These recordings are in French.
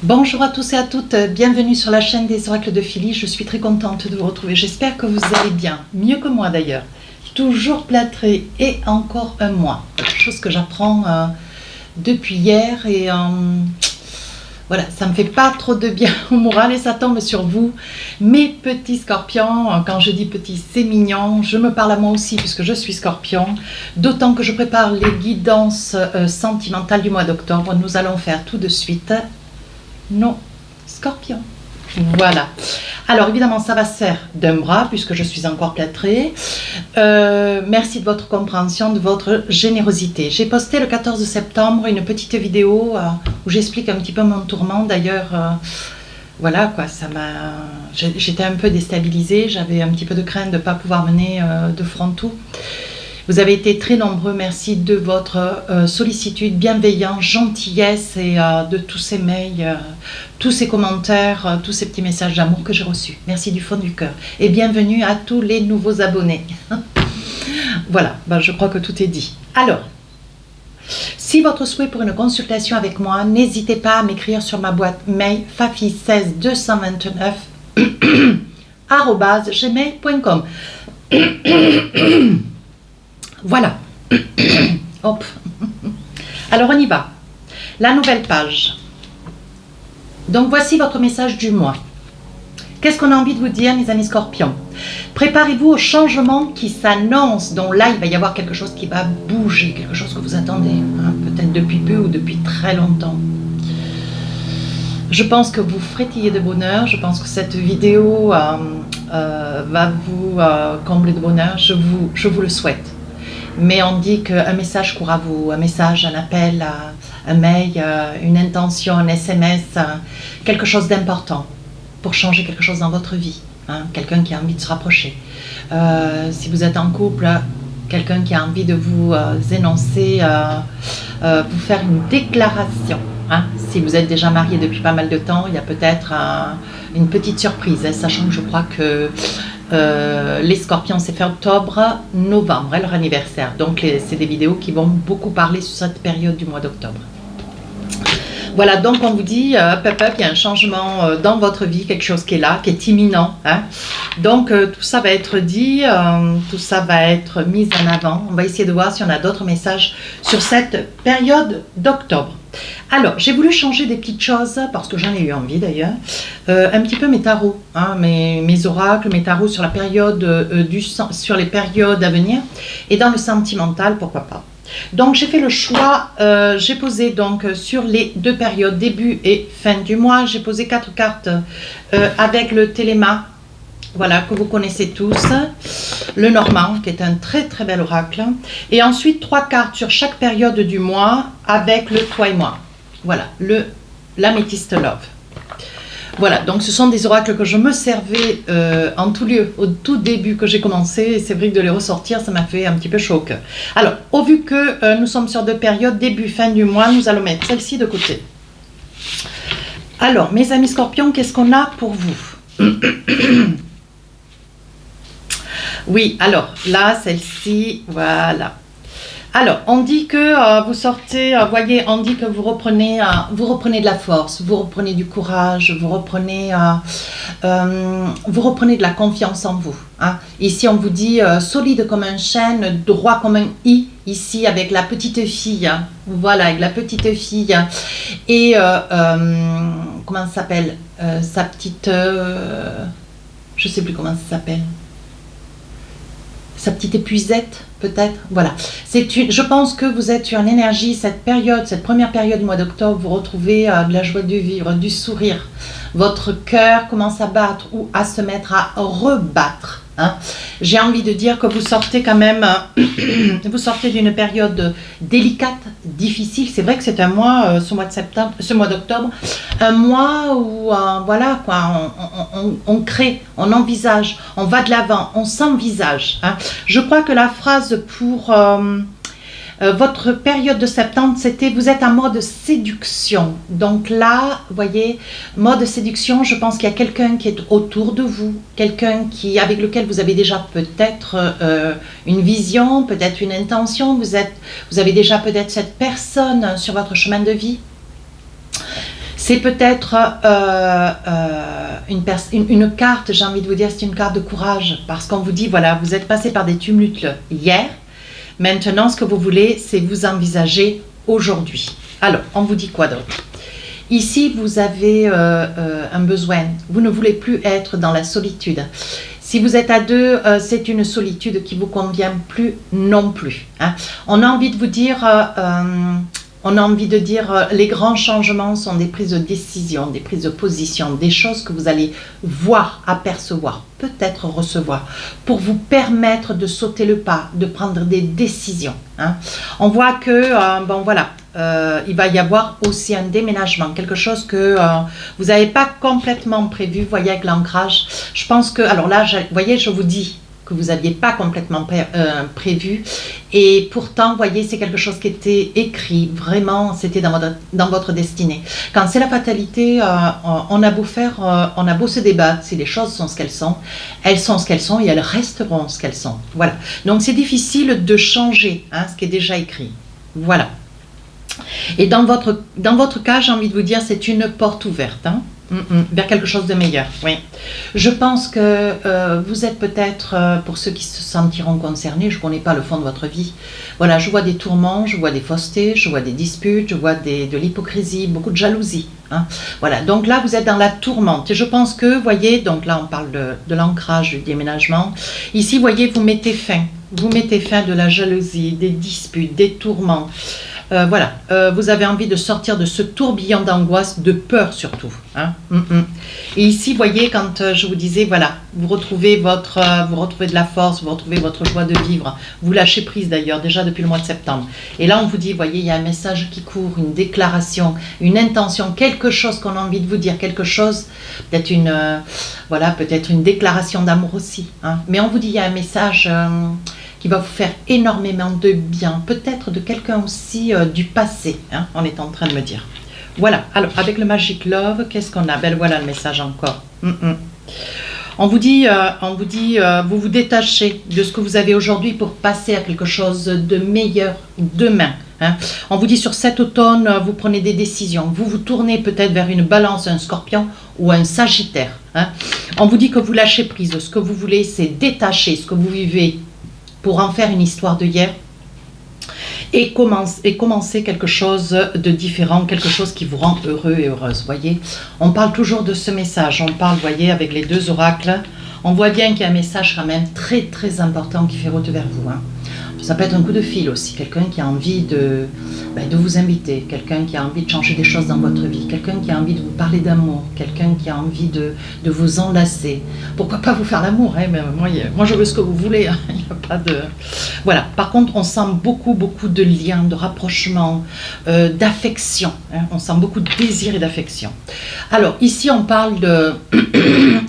Bonjour à tous et à toutes, bienvenue sur la chaîne des oracles de Philly. Je suis très contente de vous retrouver, j'espère que vous allez bien, mieux que moi d'ailleurs. Toujours plâtré et encore un mois, chose que j'apprends depuis hier et voilà, ça me fait pas trop de bien au moral et ça tombe sur vous, mes petits scorpions. Quand je dis petits, c'est mignon, je me parle à moi aussi puisque je suis scorpion, d'autant que je prépare les guidances sentimentales du mois d'octobre. Nous allons faire tout de suite nos scorpions. Voilà. Alors évidemment, ça va se faire d'un bras puisque je suis encore plâtrée. Merci de votre compréhension, de votre générosité. J'ai posté le 14 septembre une petite vidéo où j'explique un petit peu mon tourment. D'ailleurs, voilà quoi, ça m'a. J'étais un peu déstabilisée. J'avais un petit peu de crainte de ne pas pouvoir mener de front tout. Vous avez été très nombreux, merci de votre sollicitude, bienveillance, gentillesse et de tous ces mails, tous ces commentaires, tous ces petits messages d'amour que j'ai reçus. Merci du fond du cœur et bienvenue à tous les nouveaux abonnés. Voilà, ben, je crois que tout est dit. Alors, si votre souhait pour une consultation avec moi, n'hésitez pas à m'écrire sur ma boîte mail fafi16229 @gmail.com. Voilà. Hop. Alors on y va. La nouvelle page. Donc voici votre message du mois. Qu'est-ce qu'on a envie de vous dire, mes amis scorpions? Préparez-vous au changement qui s'annonce. Donc là, il va y avoir quelque chose qui va bouger, quelque chose que vous attendez, hein, peut-être depuis peu ou depuis très longtemps. Je pense que vous frétillez de bonheur. Je pense que cette vidéo va vous combler de bonheur. Je vous le souhaite. Mais on dit qu'un message court à vous, un message, un appel, un mail, une intention, un SMS, quelque chose d'important pour changer quelque chose dans votre vie. Hein, quelqu'un qui a envie de se rapprocher. Si vous êtes en couple, quelqu'un qui a envie de vous énoncer, vous faire une déclaration. Hein. Si vous êtes déjà marié depuis pas mal de temps, il y a peut-être une petite surprise, hein, sachant que je crois que les scorpions, c'est fin octobre, novembre, hein, leur anniversaire. Donc c'est des vidéos qui vont beaucoup parler sur cette période du mois d'octobre. Voilà, donc on vous dit, il y a un changement dans votre vie, quelque chose qui est là, qui est imminent. Hein. Donc tout ça va être dit, tout ça va être mis en avant. On va essayer de voir si on a d'autres messages sur cette période d'octobre. Alors, j'ai voulu changer des petites choses, parce que j'en ai eu envie d'ailleurs, un petit peu mes tarots, hein, mes oracles, mes tarots sur la période sur les périodes à venir, et dans le sentimental, pourquoi pas. Donc j'ai fait le choix, j'ai posé donc sur les deux périodes, début et fin du mois, j'ai posé 4 cartes avec le Téléma, voilà, que vous connaissez tous, le Normand, qui est un très très bel oracle, et ensuite 3 cartes sur chaque période du mois avec le Toi et moi, voilà, l'Améthyste Love. Voilà, donc ce sont des oracles que je me servais en tout lieu, au tout début que j'ai commencé, et c'est vrai que de les ressortir, ça m'a fait un petit peu chaud au cœur. Alors, au vu que nous sommes sur 2 périodes, début, fin du mois, nous allons mettre celle-ci de côté. Alors, mes amis scorpions, qu'est-ce qu'on a pour vous? Oui, alors, là, celle-ci, voilà. Alors, on dit que vous sortez, voyez, on dit que vous reprenez de la force, vous reprenez du courage, vous reprenez de la confiance en vous. Hein. Ici, on vous dit solide comme un chêne, droit comme un i, ici avec la petite fille. Hein. Voilà, avec la petite fille. Et, comment ça s'appelle sa petite... je ne sais plus comment ça s'appelle. Sa petite épuisette, peut-être. Voilà. Je pense que vous êtes sur une énergie, cette première période du mois d'octobre, vous retrouvez de la joie de vivre, du sourire. Votre cœur commence à battre ou à se mettre à rebattre. Hein. J'ai envie de dire que vous sortez quand même, vous sortez d'une période délicate, difficile. C'est vrai que c'est un mois, ce mois d'octobre, un mois où voilà quoi, on crée, on envisage, on va de l'avant, on s'envisage. Hein. Je crois que la phrase pour votre période de septembre, c'était vous êtes en mode séduction. Donc là, vous voyez, mode séduction, je pense qu'il y a quelqu'un qui est autour de vous, quelqu'un avec lequel vous avez déjà peut-être une vision, peut-être une intention, vous avez déjà peut-être cette personne sur votre chemin de vie. C'est peut-être une carte, j'ai envie de vous dire, c'est une carte de courage, parce qu'on vous dit, voilà, vous êtes passé par des tumultes hier, maintenant ce que vous voulez, c'est vous envisager aujourd'hui. Alors, on vous dit quoi d'autre? Ici, vous avez un besoin, vous ne voulez plus être dans la solitude. Si vous êtes à deux, c'est une solitude qui ne vous convient plus non plus. Hein. On a envie de vous dire... on a envie de dire les grands changements sont des prises de décision, des prises de position, des choses que vous allez voir, apercevoir, peut-être recevoir, pour vous permettre de sauter le pas, de prendre des décisions. Hein. On voit que, bon voilà, il va y avoir aussi un déménagement, quelque chose que vous n'avez pas complètement prévu, vous voyez avec l'ancrage. Je pense que, alors là, vous voyez, je vous dis, que vous n'aviez pas complètement prévu. Et pourtant, vous voyez, c'est quelque chose qui était écrit, vraiment, c'était dans votre destinée. Quand c'est la fatalité, on a beau faire, on a beau se débattre, si les choses sont ce qu'elles sont ce qu'elles sont et elles resteront ce qu'elles sont. Voilà. Donc, c'est difficile de changer hein, ce qui est déjà écrit. Voilà. Et dans votre cas, j'ai envie de vous dire, c'est une porte ouverte. Hein. Vers quelque chose de meilleur, oui. Je pense que vous êtes peut-être, pour ceux qui se sentiront concernés, je ne connais pas le fond de votre vie, voilà, je vois des tourments, je vois des faussetés, je vois des disputes, je vois de l'hypocrisie, beaucoup de jalousie. Hein. Voilà, donc là, vous êtes dans la tourmente. Et je pense que, vous voyez, donc là, on parle de l'ancrage, du déménagement. Ici, vous voyez, vous mettez fin de la jalousie, des disputes, des tourments. Voilà, vous avez envie de sortir de ce tourbillon d'angoisse, de peur surtout. Hein. Et ici, vous voyez, quand je vous disais, voilà, vous retrouvez de la force, vous retrouvez votre joie de vivre, vous lâchez prise d'ailleurs, déjà depuis le mois de septembre. Et là, on vous dit, vous voyez, il y a un message qui court, une déclaration, une intention, quelque chose qu'on a envie de vous dire, quelque chose, peut-être peut-être une déclaration d'amour aussi. Hein. Mais on vous dit, il y a un message... qui va vous faire énormément de bien, peut-être de quelqu'un aussi du passé, hein, on est en train de me dire. Voilà, alors avec le Magic Love, qu'est-ce qu'on a? Ben voilà le message encore. On vous dit, vous vous détachez de ce que vous avez aujourd'hui pour passer à quelque chose de meilleur demain. Hein. On vous dit sur cet automne, vous prenez des décisions, vous vous tournez peut-être vers une balance, un scorpion ou un sagittaire. Hein. On vous dit que vous lâchez prise, ce que vous voulez c'est détacher ce que vous vivez pour en faire une histoire de hier et commencer quelque chose de différent, quelque chose qui vous rend heureux et heureuse. Voyez, on parle toujours de ce message, on parle, voyez, avec les deux oracles, on voit bien qu'il y a un message quand même très très important qui fait route vers vous. Hein. Ça peut être un coup de fil aussi, quelqu'un qui a envie de vous inviter, quelqu'un qui a envie de changer des choses dans votre vie, quelqu'un qui a envie de vous parler d'amour, quelqu'un qui a envie de vous enlacer. Pourquoi pas vous faire l'amour, hein, mais moi je veux ce que vous voulez, hein, il n'y a pas de... Voilà, par contre on sent beaucoup de liens, de rapprochement, d'affection, hein, on sent beaucoup de désir et d'affection. Alors ici on parle de...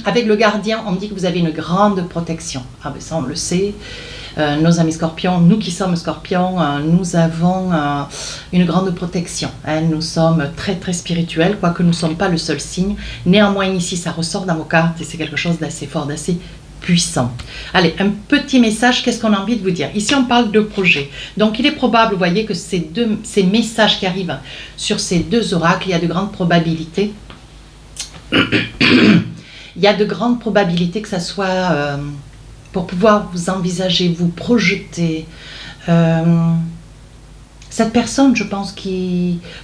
avec le gardien, on dit que vous avez une grande protection. Ah ben ça on le sait. Nos amis scorpions, nous qui sommes scorpions, nous avons une grande protection. Hein, nous sommes très très spirituels, quoique nous ne sommes pas le seul signe. Néanmoins ici ça ressort dans vos cartes et c'est quelque chose d'assez fort, d'assez puissant. Allez, un petit message, qu'est-ce qu'on a envie de vous dire? Ici on parle de projet. Donc il est probable, vous voyez, que ces messages qui arrivent sur ces deux oracles, il y a de grandes probabilités. Il y a de grandes probabilités que ça soit... pour pouvoir vous envisager, vous projeter. Cette personne, je pense,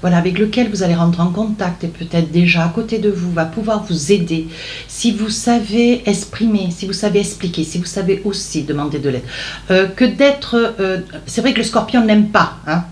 avec lequel vous allez rentrer en contact et peut-être déjà à côté de vous, va pouvoir vous aider. Si vous savez exprimer, si vous savez expliquer, si vous savez aussi demander de l'aide. Que d'être... c'est vrai que le scorpion n'aime pas hein,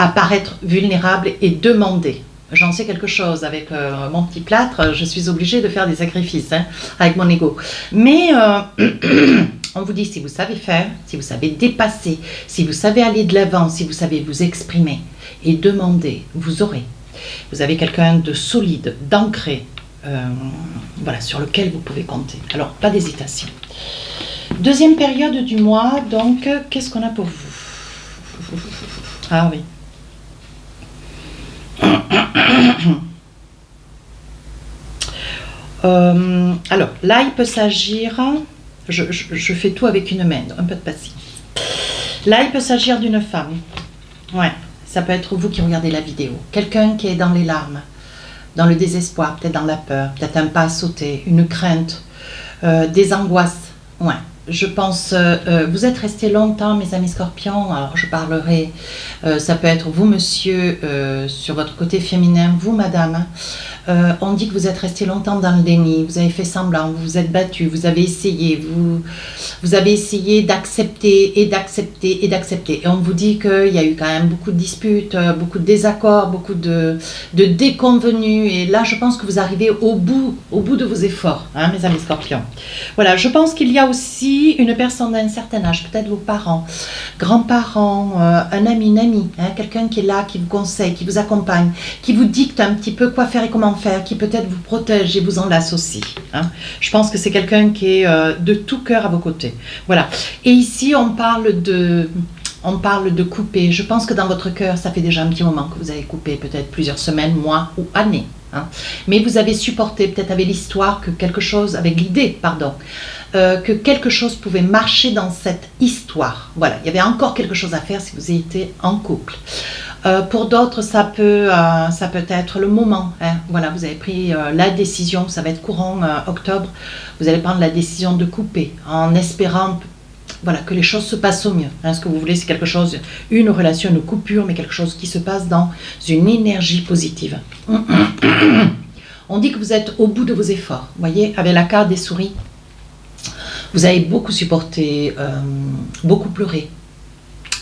apparaître vulnérable et demander. J'en sais quelque chose avec mon petit plâtre, je suis obligée de faire des sacrifices hein, avec mon ego. Mais on vous dit, si vous savez faire, si vous savez dépasser, si vous savez aller de l'avant, si vous savez vous exprimer et demander, vous aurez. Vous avez quelqu'un de solide, d'ancré, voilà, sur lequel vous pouvez compter. Alors, pas d'hésitation. Deuxième période du mois, donc, qu'est-ce qu'on a pour vous? Ah oui. Alors là il peut s'agir, je fais tout avec une main, un peu de patience. Là il peut s'agir d'une femme, ouais, ça peut être vous qui regardez la vidéo. Quelqu'un qui est dans les larmes, dans le désespoir, peut-être dans la peur, peut-être un pas à sauter, une crainte, des angoisses. Ouais. Je pense, vous êtes resté longtemps, mes amis scorpions, alors je parlerai, ça peut être vous, monsieur, sur votre côté féminin, vous, madame. On dit que vous êtes resté longtemps dans le déni, vous avez fait semblant, vous vous êtes battu, vous avez essayé, vous avez essayé d'accepter et d'accepter et d'accepter. Et on vous dit qu'il y a eu quand même beaucoup de disputes, beaucoup de désaccords, beaucoup de déconvenus. Et là, je pense que vous arrivez au bout de vos efforts, hein, mes amis scorpions. Voilà, je pense qu'il y a aussi une personne d'un certain âge, peut-être vos parents, grands-parents, un ami, une amie, hein, quelqu'un qui est là, qui vous conseille, qui vous accompagne, qui vous dicte un petit peu quoi faire et comment faire, qui peut-être vous protège et vous enlace aussi. Hein. Je pense que c'est quelqu'un qui est de tout cœur à vos côtés. Voilà. Et ici, on parle de couper. Je pense que dans votre cœur, ça fait déjà un petit moment que vous avez coupé, peut-être plusieurs semaines, mois ou années. Hein. Mais vous avez supporté, peut-être avec l'histoire, que quelque chose, avec l'idée, pardon, que quelque chose pouvait marcher dans cette histoire. Voilà, il y avait encore quelque chose à faire si vous étiez en couple. Pour d'autres, ça peut être le moment. Hein. Voilà, vous avez pris la décision, ça va être courant octobre, vous allez prendre la décision de couper en espérant voilà, que les choses se passent au mieux. Hein. Ce que vous voulez, c'est quelque chose, une relation, une coupure, mais quelque chose qui se passe dans une énergie positive. On dit que vous êtes au bout de vos efforts. Vous voyez, avec la carte des souris, vous avez beaucoup supporté, beaucoup pleuré.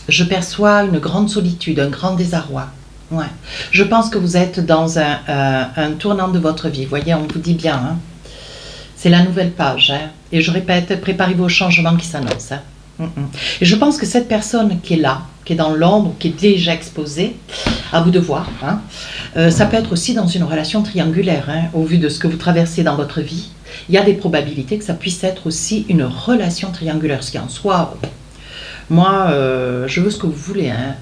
Je perçois une grande solitude, un grand désarroi. Ouais. Je pense que vous êtes dans un tournant de votre vie. Vous voyez, on vous dit bien. Hein. C'est la nouvelle page. Hein. Et je répète, préparez-vous au changement qui s'annonce. Hein. Et je pense que cette personne qui est là, qui est dans l'ombre, qui est déjà exposée, à vous de voir. Hein. Ça peut être aussi dans une relation triangulaire. Hein, au vu de ce que vous traversez dans votre vie, il y a des probabilités que ça puisse être aussi une relation triangulaire. Ce qui en soi... Moi, je veux ce que vous voulez, hein.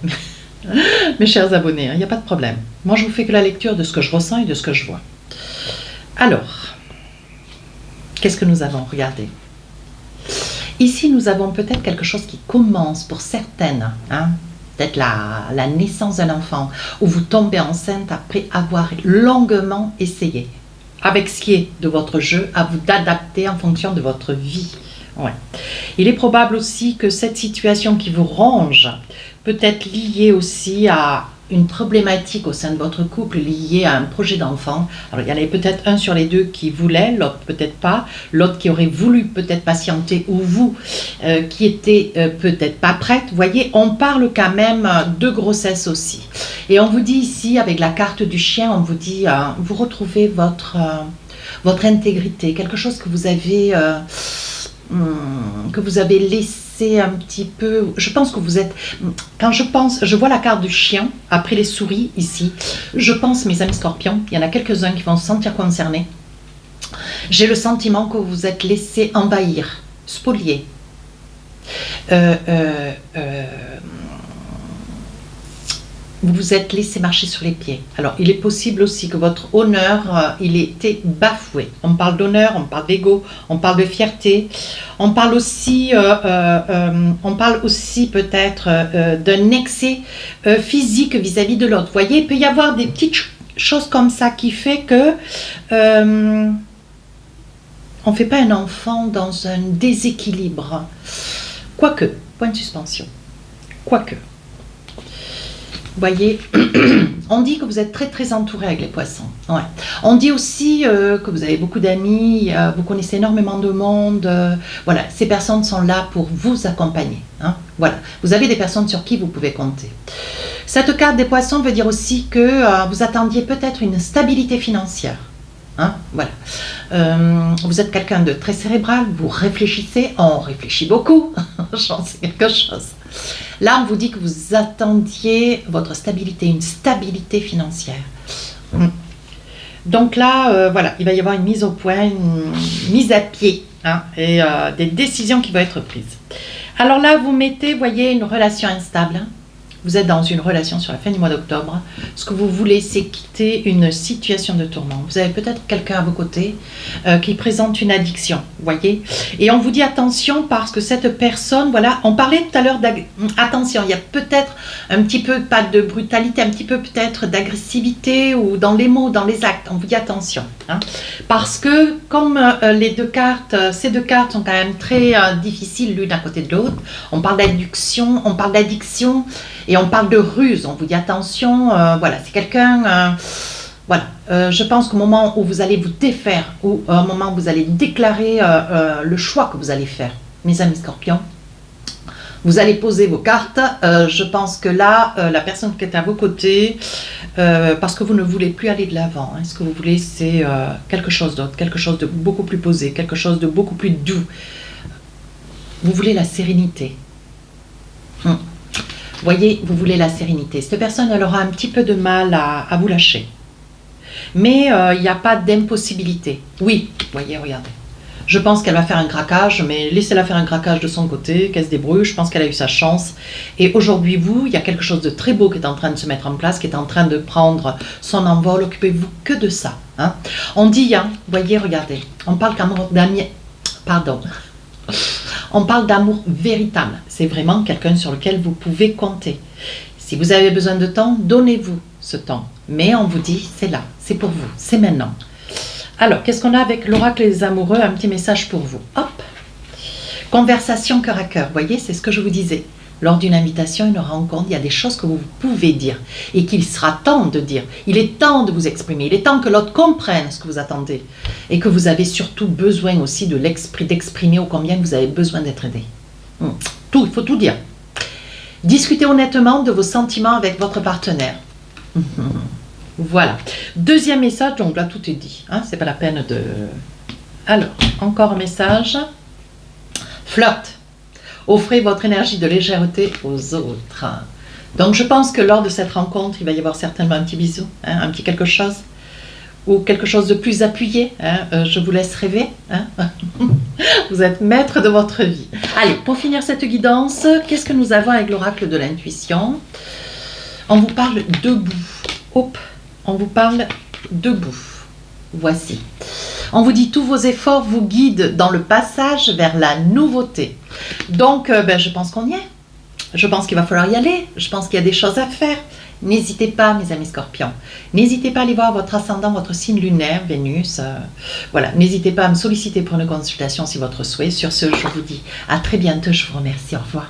Mes chers abonnés, il n'y a pas de problème. Moi, je vous fais que la lecture de ce que je ressens et de ce que je vois. Alors, qu'est-ce que nous avons? Regardez. Ici, nous avons peut-être quelque chose qui commence pour certaines, hein, peut-être la naissance d'un enfant, où vous tombez enceinte après avoir longuement essayé, avec ce qui est de votre jeu, à vous d'adapter en fonction de votre vie. Ouais. Il est probable aussi que cette situation qui vous ronge peut être liée aussi à une problématique au sein de votre couple, liée à un projet d'enfant. Alors il y en avait peut-être un sur les deux qui voulait, l'autre peut-être pas, l'autre qui aurait voulu peut-être patienter, ou vous qui était peut-être pas prête. Vous voyez, on parle quand même de grossesse aussi. Et on vous dit ici, avec la carte du chien, on vous dit, vous retrouvez votre intégrité, quelque chose que vous avez... que vous avez laissé un petit peu, je pense que vous êtes, quand je vois la carte du chien, après les souris ici, je pense, mes amis scorpions, il y en a quelques-uns qui vont se sentir concernés, j'ai le sentiment que vous vous êtes laissé envahir, spolier, vous vous êtes laissé marcher sur les pieds. Alors, il est possible aussi que votre honneur, il ait été bafoué. On parle d'honneur, on parle d'ego, on parle de fierté. On parle aussi peut-être d'un excès physique vis-à-vis de l'autre. Vous voyez, il peut y avoir des petites choses comme ça qui fait que on ne fait pas un enfant dans un déséquilibre. Quoique, point de suspension. Quoique. Vous voyez, on dit que vous êtes très très entouré avec les poissons. Ouais. On dit aussi que vous avez beaucoup d'amis, vous connaissez énormément de monde. Voilà, ces personnes sont là pour vous accompagner. Hein. Voilà, vous avez des personnes sur qui vous pouvez compter. Cette carte des poissons veut dire aussi que vous attendiez peut-être une stabilité financière. Hein, voilà. Vous êtes quelqu'un de très cérébral, vous réfléchissez, on réfléchit beaucoup, j'en sais quelque chose. Là, on vous dit que vous attendiez votre stabilité, une stabilité financière. Donc là, voilà, il va y avoir une mise au point, une mise à pied, hein, et des décisions qui vont être prises. Alors là, vous mettez, voyez, une relation instable, hein, Vous êtes dans une relation sur la fin du mois d'octobre. Ce que vous voulez, c'est quitter une situation de tourment. Vous avez peut-être quelqu'un à vos côtés qui présente une addiction, vous voyez. Et on vous dit attention parce que cette personne, voilà, on parlait tout à l'heure d'attention, il y a peut-être un petit peu, pas de brutalité, un petit peu peut-être d'agressivité ou dans les mots, dans les actes. On vous dit attention. Hein, parce que comme les deux cartes, ces deux cartes sont quand même très difficiles l'une à côté de l'autre. On parle d'addiction, et on parle de ruse. On vous dit attention, voilà, c'est quelqu'un, voilà. Je pense qu'au moment où vous allez vous défaire, ou au moment où vous allez déclarer le choix que vous allez faire, mes amis scorpions, vous allez poser vos cartes. Je pense que là, la personne qui est à vos côtés, parce que vous ne voulez plus aller de l'avant, hein, ce que vous voulez, c'est quelque chose d'autre, quelque chose de beaucoup plus posé, quelque chose de beaucoup plus doux. Vous voulez la sérénité. Vous voyez, vous voulez la sérénité. Cette personne, elle aura un petit peu de mal à vous lâcher. Mais il n'y a pas d'impossibilité. Oui, voyez, regardez. Je pense qu'elle va faire un craquage, mais laissez-la faire un craquage de son côté, qu'elle se débrouille. Je pense qu'elle a eu sa chance. Et aujourd'hui, vous, il y a quelque chose de très beau qui est en train de se mettre en place, qui est en train de prendre son envol. Occupez-vous que de ça. Hein. On dit, hein, voyez, regardez, on parle qu'amour d'amis. Pardon. On parle d'amour véritable. C'est vraiment quelqu'un sur lequel vous pouvez compter. Si vous avez besoin de temps, donnez-vous ce temps. Mais on vous dit, c'est là, c'est pour vous, c'est maintenant. Alors, qu'est-ce qu'on a avec l'oracle des amoureux? Un petit message pour vous. Hop. Conversation cœur à cœur. Vous voyez, c'est ce que je vous disais. Lors d'une invitation, une rencontre, il y a des choses que vous pouvez dire et qu'il sera temps de dire. Il est temps de vous exprimer. Il est temps que l'autre comprenne ce que vous attendez et que vous avez surtout besoin aussi de d'exprimer ô combien vous avez besoin d'être aidé. Tout, il faut tout dire. Discutez honnêtement de vos sentiments avec votre partenaire. Voilà. Deuxième message, donc là tout est dit. Hein, c'est pas la peine de... Alors, encore un message. Flirt. Offrez votre énergie de légèreté aux autres. Donc je pense que lors de cette rencontre, il va y avoir certainement un petit bisou, hein, un petit quelque chose, ou quelque chose de plus appuyé. Hein, je vous laisse rêver. Hein. Vous êtes maître de votre vie. Allez, pour finir cette guidance, qu'est-ce que nous avons avec l'oracle de l'intuition? On vous parle debout. Hop, on vous parle debout. Voici. On vous dit tous vos efforts vous guident dans le passage vers la nouveauté. Donc, je pense qu'on y est. Je pense qu'il va falloir y aller. Je pense qu'il y a des choses à faire. N'hésitez pas, mes amis scorpions. N'hésitez pas à aller voir votre ascendant, votre signe lunaire, Vénus. Voilà, n'hésitez pas à me solliciter pour une consultation si votre souhait. Sur ce, je vous dis à très bientôt. Je vous remercie. Au revoir.